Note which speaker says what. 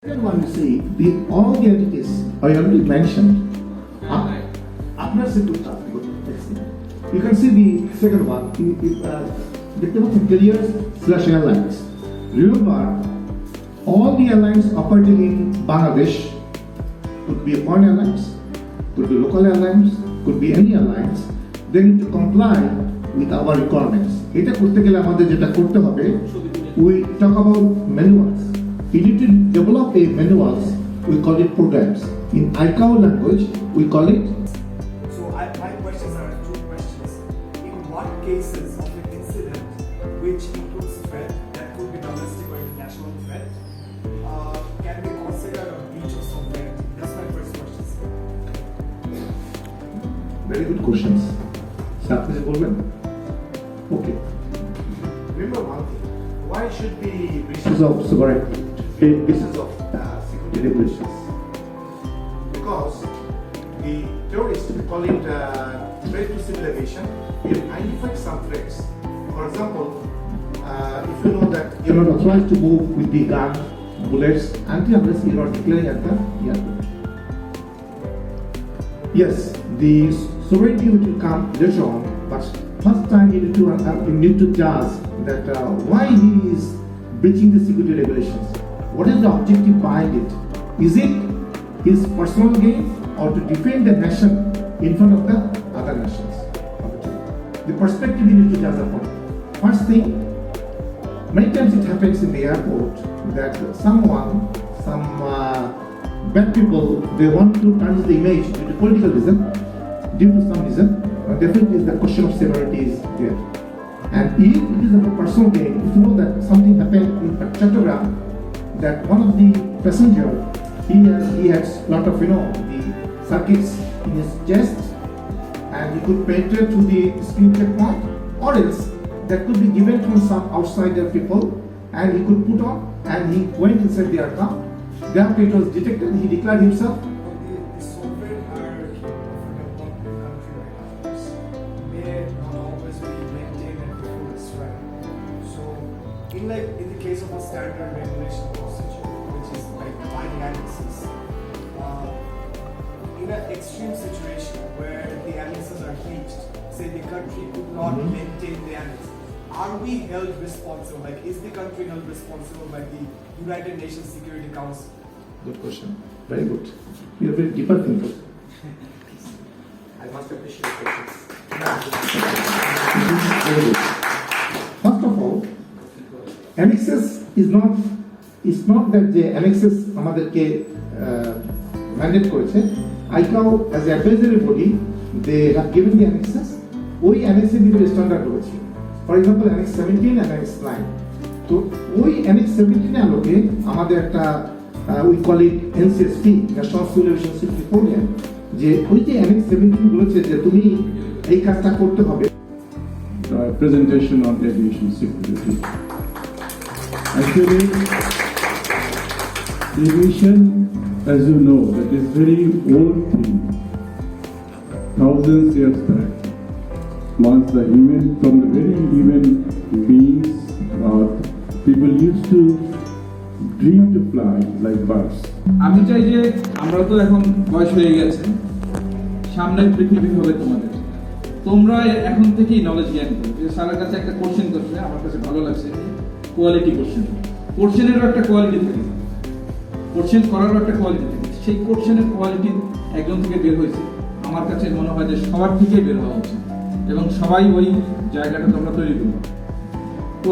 Speaker 1: Second one, you see, all the entities I already mentioned. You can see the second one. The careers/airlines. Remember, all the airlines operating in Bangladesh could be foreign airlines, could be local airlines, could be any airlines. They need to comply with our requirements. এটা করতে গেলে আমাদের যেটা করতে হবে, we talk about manuals. We need to develop a manuals. We call it programs. In ICAO language, we call it.
Speaker 2: So my questions are two questions. In what cases of an incident which includes threat, that could be domestic or international threat, can we consider a breach of sovereignty? That's my first question.
Speaker 1: Very good questions. Sapnis bolben. Okay. Remember one thing. Why should be breaches of sovereignty? Breaches of security regulations. Because the terrorists, we call it threat to civil aviation, will identify some threats. For example, if you know that you're not authorized to move with the gun, bullets, unless you are declaring at the airport. Yes, the sovereignty will come later on, but first time you need to judge that why he is breaching the security regulations. What is the objective behind it? Is it his personal gain or to defend the nation in front of the other nations? The perspective you need to judge upon. First thing, many times it happens in the airport that some bad people, they want to tarnish the image due to political reason, due to some reason. Definitely the question of severity is there. And if it is of a personal gain, if you know that something happened in Chattogram, that one of the passenger, he has lot of the circuits in his chest, and he could penetrate through the screen checkpoint, or else that could be given from some outsider people, and he could put on, and he went inside the aircraft. Thereafter it was detected, he declared himself.
Speaker 2: The sovereign hierarchy of a developing country like ours may not always be maintained and fulfilled, right? So, in the case of a standard regulation procedure, which is like buying annexes, in an extreme situation where the annexes are breached, say the country could not maintain the annex, are we held responsible? Like, is the country held responsible by the United Nations Security Council?
Speaker 1: Good question. Very good. You are very deeper thinker.
Speaker 2: I must appreciate questions.
Speaker 1: Very good. First of all, annexes is not that the annexes আমাদেরকে mandate করেছে. ICAO as an advisory body, they have given the annexes. ওই annexes ভিতরে standard রয়েছে. For example, Annex 17 and Annex 9. তো ওই Annex 17 এর আলোকে আমাদের একটা we call it NCSP, National Civil Aviation Safety Program, যে ওই যে Annex 17 বলেছে যে তুমি এই কাজটা করতে হবে.
Speaker 3: Presentation on aviation security. Actually, aviation, as you know, that is very old thing. Thousands years back, once the human, from the very human beings, people used to dream to fly like birds.
Speaker 4: আমি চাই যে আমরা তো এখন বয়স হয়ে গেছে, সামনের পৃথিবী হবে তোমাদের, তোমরা এখন থেকেই নলেজ গেইন করবে। স্যারের কাছে একটা কোশ্চেন করছে, আমার কাছে ভালো লাগছে, কোয়ালিটি কোশ্চেন। কোশ্চেনেরও একটা কোয়ালিটি থাকে, কোশ্চেন করারও একটা কোয়ালিটি থাকে। সেই কোশ্চেনের কোয়ালিটি একজন থেকে বের হয়েছে, আমার কাছে মনে হয় যে সবার থেকেই বের হওয়া উচিত, এবং সবাই ওই জায়গাটা তোমরা তৈরি করবে।